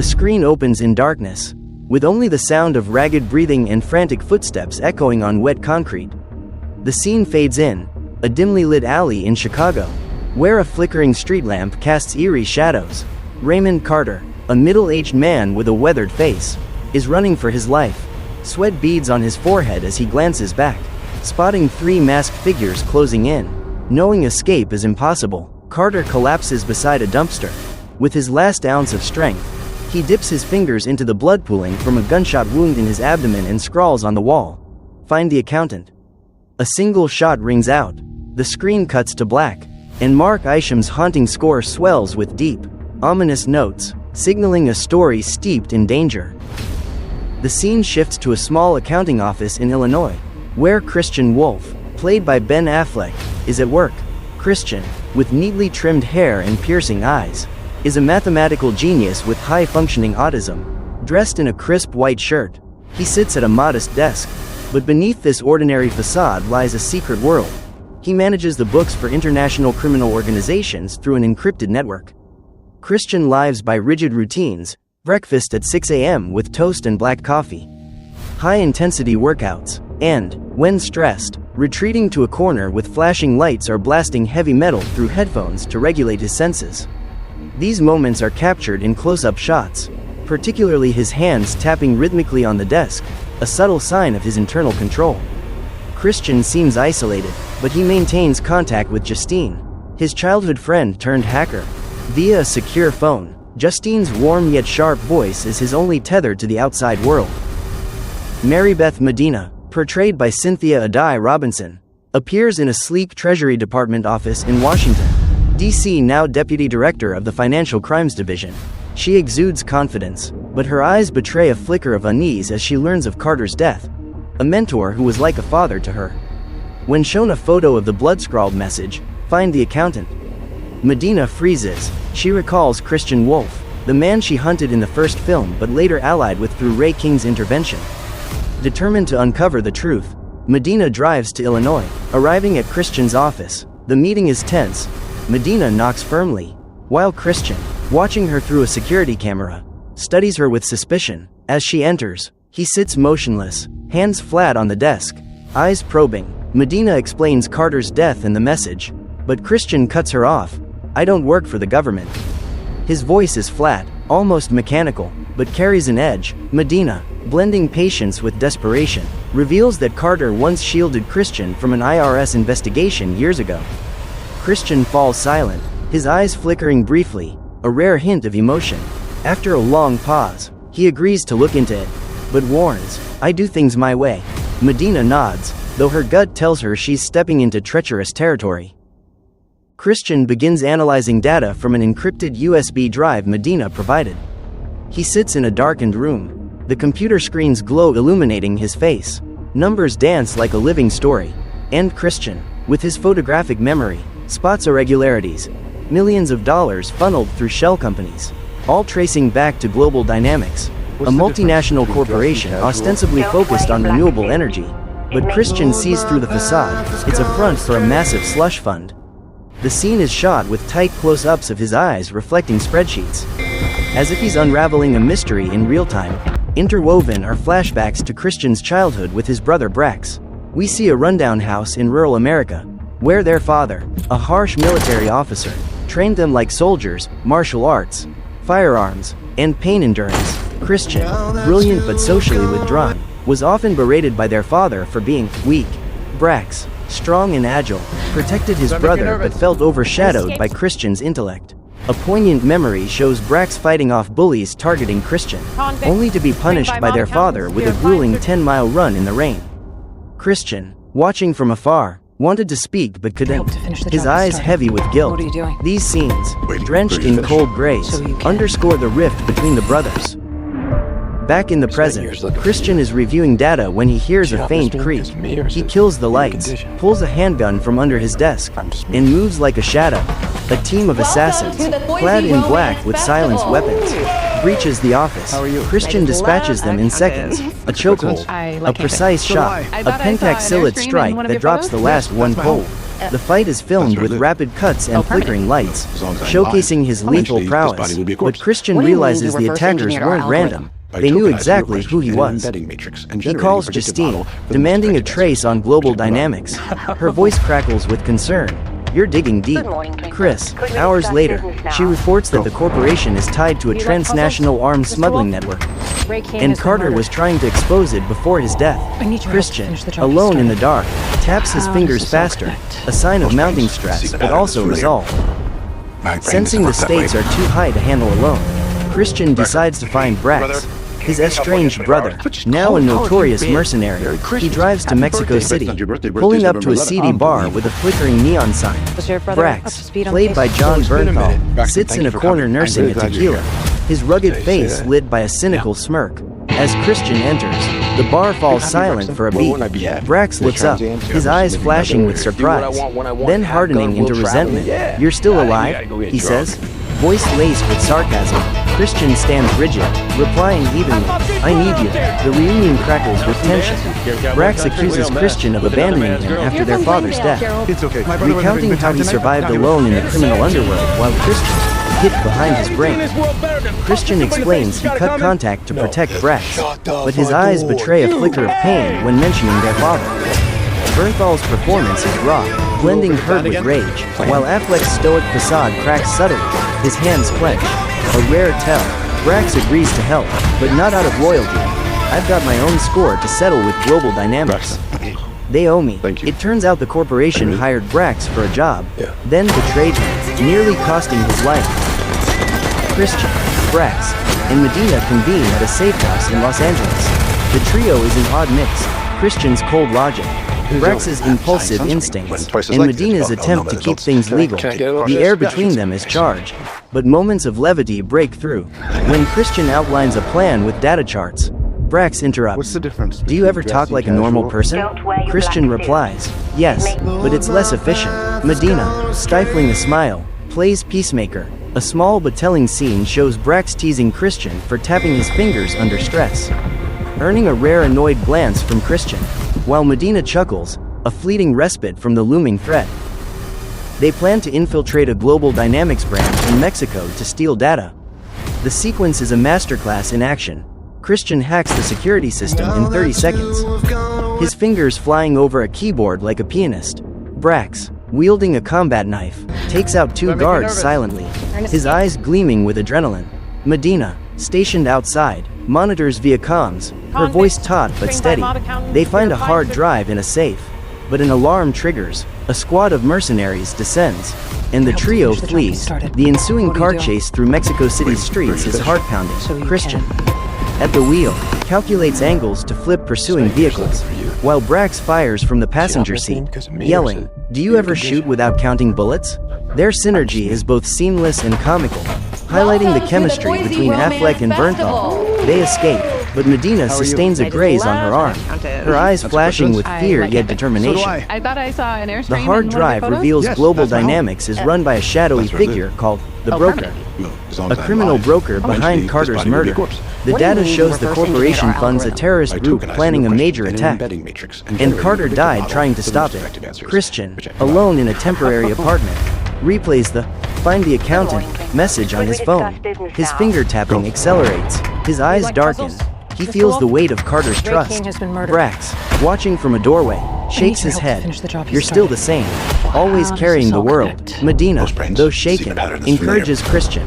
The screen opens in darkness, with only the sound of ragged breathing and frantic footsteps echoing on wet concrete. The scene fades in, a dimly lit alley in Chicago, where a flickering street lamp casts eerie shadows. Raymond Carter, a middle-aged man with a weathered face, is running for his life. Sweat beads on his forehead as he glances back, spotting three masked figures closing in. Knowing escape is impossible, Carter collapses beside a dumpster. With his last ounce of strength, he dips his fingers into the blood pooling from a gunshot wound in his abdomen and scrawls on the wall, "Find the accountant." A single shot rings out, the screen cuts to black, and Mark Isham's haunting score swells with deep, ominous notes, signaling a story steeped in danger. The scene shifts to a small accounting office in Illinois, where Christian Wolff, played by Ben Affleck, is at work. Christian, with neatly trimmed hair and piercing eyes, is a mathematical genius with high-functioning autism. Dressed in a crisp white shirt, he sits at a modest desk, but beneath this ordinary facade lies a secret world. He manages the books for international criminal organizations through an encrypted network. Christian lives by rigid routines: breakfast at 6 a.m. with toast and black coffee, high-intensity workouts, and, when stressed, retreating to a corner with flashing lights or blasting heavy metal through headphones to regulate his senses. These moments are captured in close-up shots, particularly his hands tapping rhythmically on the desk, a subtle sign of his internal control. Christian seems isolated, but he maintains contact with Justine, his childhood friend turned hacker. Via a secure phone, Justine's warm yet sharp voice is his only tether to the outside world. Marybeth Medina, portrayed by Cynthia Addai-Robinson, appears in a sleek Treasury Department office in Washington, D.C., now Deputy Director of the Financial Crimes Division. She exudes confidence, but her eyes betray a flicker of unease as she learns of Carter's death, a mentor who was like a father to her. When shown a photo of the blood-scrawled message, "Find the accountant," Medina freezes. She recalls Christian Wolff, the man she hunted in the first film but later allied with through Ray King's intervention. Determined to uncover the truth, Medina drives to Illinois. Arriving at Christian's office, the meeting is tense. Medina knocks firmly, while Christian, watching her through a security camera, studies her with suspicion. As she enters, he sits motionless, hands flat on the desk, eyes probing. Medina explains Carter's death and the message, but Christian cuts her off. "I don't work for the government." His voice is flat, almost mechanical, but carries an edge. Medina, blending patience with desperation, reveals that Carter once shielded Christian from an IRS investigation years ago. Christian falls silent, his eyes flickering briefly, a rare hint of emotion. After a long pause, he agrees to look into it, but warns, "I do things my way." Medina nods, though her gut tells her she's stepping into treacherous territory. Christian begins analyzing data from an encrypted USB drive Medina provided. He sits in a darkened room, the computer screens glow illuminating his face. Numbers dance like a living story. And Christian, with his photographic memory, spots irregularities, millions of dollars funneled through shell companies, all tracing back to Global Dynamics, a multinational corporation ostensibly focused on renewable energy. But Christian sees through the facade. It's a front for a massive slush fund. The scene is shot with tight close-ups of his eyes reflecting spreadsheets, as if he's unraveling a mystery in real time. Interwoven are flashbacks to Christian's childhood with his brother Brax. We see a rundown house in rural America, where their father, a harsh military officer, trained them like soldiers, martial arts, firearms, and pain endurance. Christian, brilliant but socially withdrawn, was often berated by their father for being weak. Brax, strong and agile, protected his brother but felt overshadowed by Christian's intellect. A poignant memory shows Brax fighting off bullies targeting Christian, only to be punished by their father with a grueling 10-mile run in the rain. Christian, watching from afar, wanted to speak but couldn't, his eyes heavy with guilt. These scenes, drenched in cold grays, underscore the rift between the brothers. Back in the present, Christian is reviewing data when he hears a faint creak. He kills the lights, pulls a handgun from under his desk, and moves like a shadow. A team of assassins, clad in black with silenced weapons, breaches the office. Christian dispatches them in seconds. A chokehold, a precise shot, a pentaxillate strike that drops the last one cold. The fight is filmed with rapid cuts and flickering lights, showcasing his lethal prowess, but Christian realizes the attackers weren't random. They knew exactly who he was. He calls Justine, demanding a trace on global dynamics. Her voice crackles with concern. You're digging deep. Chris, hours later, she reports that the corporation is tied to a transnational arms smuggling network, and Carter was trying to expose it before his death. Christian, alone in the dark, taps his fingers faster, a sign of mounting stress but also resolve. Sensing the stakes are too high to handle alone, Christian decides to find Brax, his estranged brother, now a notorious mercenary. He drives to Mexico City, pulling up to a seedy bar with a flickering neon sign. Brax, played by Jon Bernthal, sits in a corner nursing a tequila, his rugged face lit by a cynical smirk. As Christian enters, the bar falls silent for a beat. Brax looks up, his eyes flashing with surprise, then hardening into resentment. "You're still alive?" he says, voice laced with sarcasm. Christian stands rigid, replying evenly, "I need you." The reunion crackles with tension. Brax accuses Christian of abandoning him after their father's death, recounting how he survived alone in the criminal underworld while Christian hid behind his brain. Christian explains he cut contact to protect Brax, but his eyes betray a flicker of pain when mentioning their father. Bernthal's performance is raw, blending hurt with rage, while Affleck's stoic facade cracks subtly, his hands clench. A rare tell. Brax agrees to help, but not out of loyalty. "I've got my own score to settle with global dynamics. They owe me." It turns out the corporation hired Brax for a job, then betrayed him, nearly costing his life. Christian, Brax, and Medina convene at a safe house in Los Angeles. The trio is an odd mix: Christian's cold logic, Brax's impulsive instincts, and Medina's attempt to keep things legal. The air between them is charged, but moments of levity break through. When Christian outlines a plan with data charts, Brax interrupts. "What's the difference? "Do you ever talk like a normal person?" Christian replies, "Yes, but it's less efficient." Medina, stifling a smile, plays peacemaker. A small but telling scene shows Brax teasing Christian for tapping his fingers under stress, earning a rare annoyed glance from Christian, while Medina chuckles, a fleeting respite from the looming threat. They plan to infiltrate a global dynamics branch in Mexico to steal data. The sequence is a masterclass in action. Christian hacks the security system in 30 seconds, his fingers flying over a keyboard like a pianist. Brax, wielding a combat knife, takes out two guards silently, his eyes gleaming with adrenaline. Medina, stationed outside, monitors via comms, her voice taut but steady. They find a hard drive in a safe, but an alarm triggers. A squad of mercenaries descends, and the trio flees. The ensuing car chase through Mexico City's streets is heart-pounding. Christian, at the wheel, calculates angles to flip pursuing vehicles, while Brax fires from the passenger seat, yelling, "Do you ever shoot without counting bullets?" Their synergy is both seamless and comical, highlighting the chemistry between Affleck and Bernthal. They escape, but Medina sustains a graze on her arm, her eyes flashing with fear yet determination. I thought I saw an airstream. The hard drive reveals global dynamics is run by a shadowy figure called the Broker, a criminal broker behind Carter's murder. The data shows the corporation funds a terrorist group planning a major attack, and Carter died trying to stop it. Christian, alone in a temporary apartment, replays the "Find the accountant" message on his phone. His finger tapping accelerates, his eyes darken. He feels the weight of Carter's trust. Brax, watching from a doorway, shakes his head. "You're still the same, always carrying the world." Medina, though shaken, encourages Christian.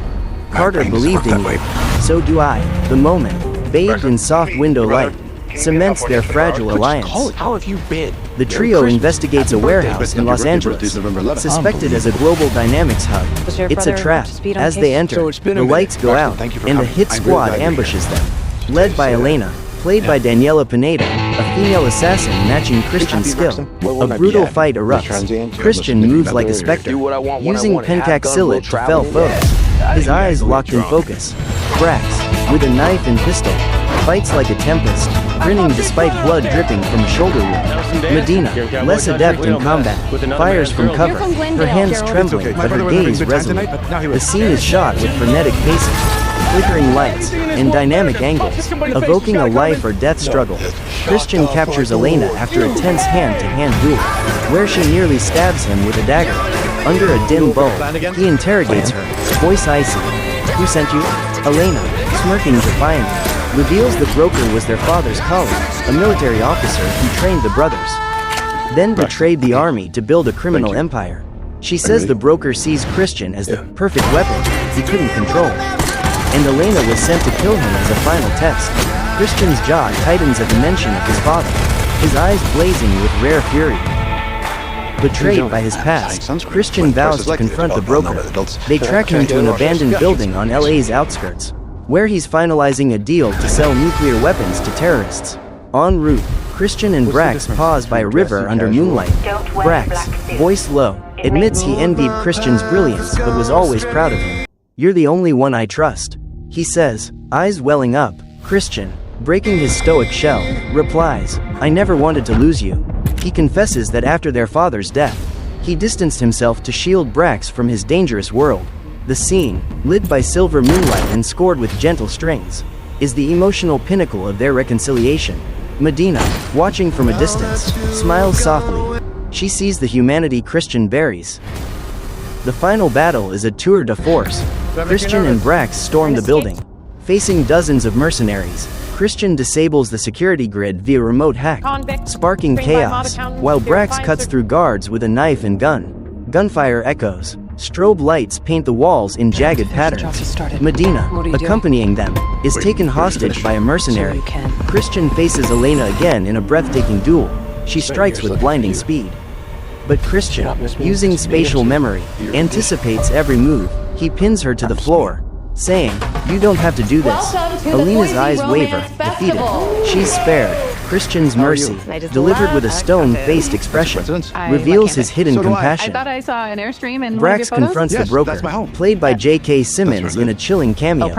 "Carter believed in you. So do I." The moment, bathed in soft window light, cements their fragile alliance. How have you been? The trio investigates a warehouse in Los Angeles, suspected as a global dynamics hub. It's a trap. As they enter, the lights go out, and a hit squad ambushes them. Led by Elena, played by Daniela Pineda, a female assassin matching Christian's skill. A brutal fight erupts. Christian moves like a specter, using pentaxillate to fell foes, his eyes locked in focus. Brax, with a knife and pistol, fights like a tempest, grinning despite blood dripping from a shoulder wound. Medina, less adept in combat, fires from cover, her hands trembling but her gaze resolute. The scene is shot with frenetic pacing, flickering lights, and dynamic angles, evoking a life or death struggle. Christian captures Elena after a tense hand-to-hand duel, where she nearly stabs him with a dagger. Under a dim bulb, he interrogates her, voice icy. "Who sent you?" Elena, smirking defiantly, reveals the broker was their father's colleague, a military officer who trained the brothers, then betrayed the army to build a criminal empire. She says the broker sees Christian as the perfect weapon he couldn't control, and Elena was sent to kill him as a final test. Christian's jaw tightens at the mention of his father, his eyes blazing with rare fury. Betrayed by his past, Christian vows to confront the broker. They track him to an abandoned building on LA's outskirts, where he's finalizing a deal to sell nuclear weapons to terrorists. En route, Christian and Brax pause by a river under moonlight. Brax, voice low, admits he envied Christian's brilliance but was always proud of him. "You're the only one I trust," he says, eyes welling up. Christian, breaking his stoic shell, replies, "I never wanted to lose you." He confesses that after their father's death, he distanced himself to shield Brax from his dangerous world. The scene, lit by silver moonlight and scored with gentle strings, is the emotional pinnacle of their reconciliation. Medina, watching from a distance, smiles softly. She sees the humanity Christian buries. The final battle is a tour de force. Christian and Brax storm the building. Facing dozens of mercenaries, Christian disables the security grid via remote hack, sparking chaos, while Brax cuts through guards with a knife and gun. Gunfire echoes. Strobe lights paint the walls in jagged patterns. Medina, accompanying them, is taken hostage by a mercenary. Christian faces Elena again in a breathtaking duel. She strikes with blinding speed. But Christian, using spatial memory, anticipates every move. He pins her to the floor, saying, "You don't have to do this." Elena's eyes waver, defeated. She's spared. Christian's mercy, delivered with a stone-faced expression, reveals his hidden compassion. I thought I saw an Airstream in Brax confronts the broker, played by J.K. Simmons in a chilling cameo,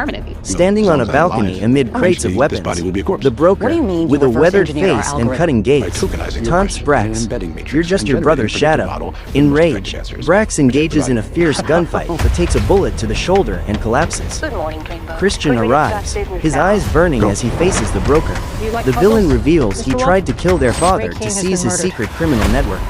standing on a balcony amid crates of weapons. The broker, with a weathered face and cutting gaze, taunts Brax, "You're just your brother's shadow." Enraged, Brax engages in a fierce gunfight but takes a bullet to the shoulder and collapses. Christian arrives, his eyes burning as he faces the broker. The villain reveals he tried to kill their father to seize his secret criminal network,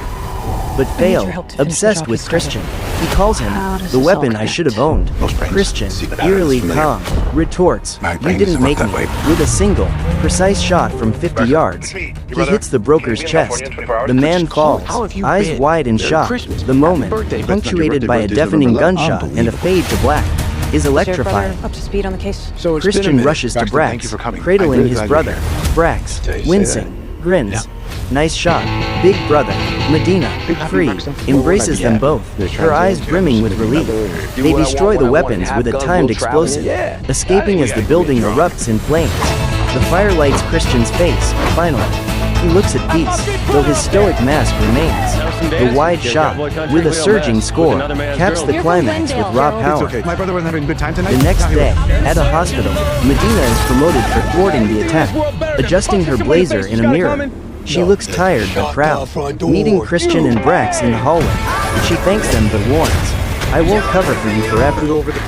but failed, obsessed with Christian. He calls him, "The weapon I should have owned." Christian, eerily calm, retorts, "You didn't make me." With a single, precise shot from 50 yards, he hits the broker's chest. The man falls, eyes wide in shock. The moment, punctuated by a deafening gunshot and a fade to black, is electrifying. Up to speed on the case. Christian rushes to Brax, cradling his brother. Brax, wincing, grins. "Nice shot, big brother." Medina, free, embraces them both, her eyes brimming with relief. They destroy the weapons with a timed explosive, escaping as the building erupts in flames. The fire lights Christian's face, finally. He looks at peace, though his stoic mask remains. The wide shot, with a surging score, caps the climax with raw power. My brother wasn't having a good time tonight. The next day, at a hospital, Medina is promoted for thwarting the attack, adjusting her blazer in a mirror. She looks tired but proud, meeting Christian and Brax in the hallway. She thanks them but warns, "I won't cover for you forever."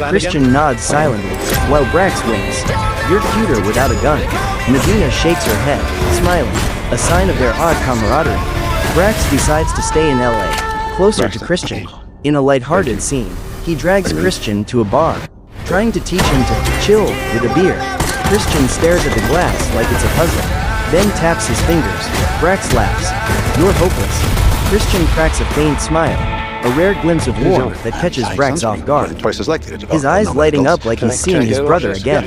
Christian nods silently, while Brax winks, "You're cuter without a gun." Medina shakes her head, smiling, a sign of their odd camaraderie. Brax decides to stay in LA, closer to Christian. In a lighthearted scene, he drags Christian to a bar, trying to teach him to chill with a beer. Christian stares at the glass like it's a puzzle, then taps his fingers. Brax laughs, "You're hopeless." Christian cracks a faint smile, a rare glimpse of warmth that catches Brax off guard. His eyes lighting up like he's seeing his brother again.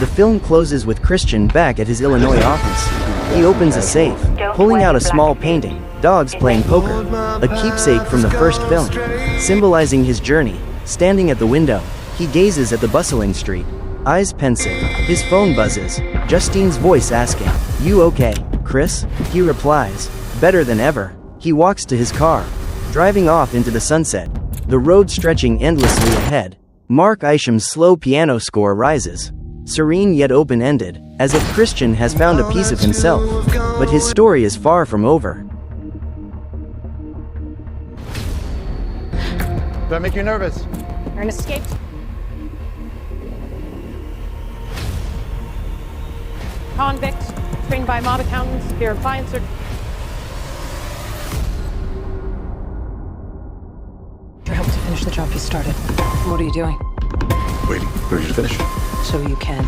The film closes with Christian back at his Illinois office. He opens a safe, pulling out a small painting, dogs playing poker, a keepsake from the first film, symbolizing his journey. Standing at the window, he gazes at the bustling street, eyes pensive. His phone buzzes, Justine's voice asking, "You okay, Chris?" He replies, "Better than ever." He walks to his car, driving off into the sunset, the road stretching endlessly ahead. Mark Isham's slow piano score rises, serene yet open-ended, as if Christian has found a piece of himself. But his story is far from over. Do I make you nervous? You're an escaped. convicts, trained by mob accountants, your clients are... Your help to finish the job you started. What are you doing? Waiting for you to finish. So you can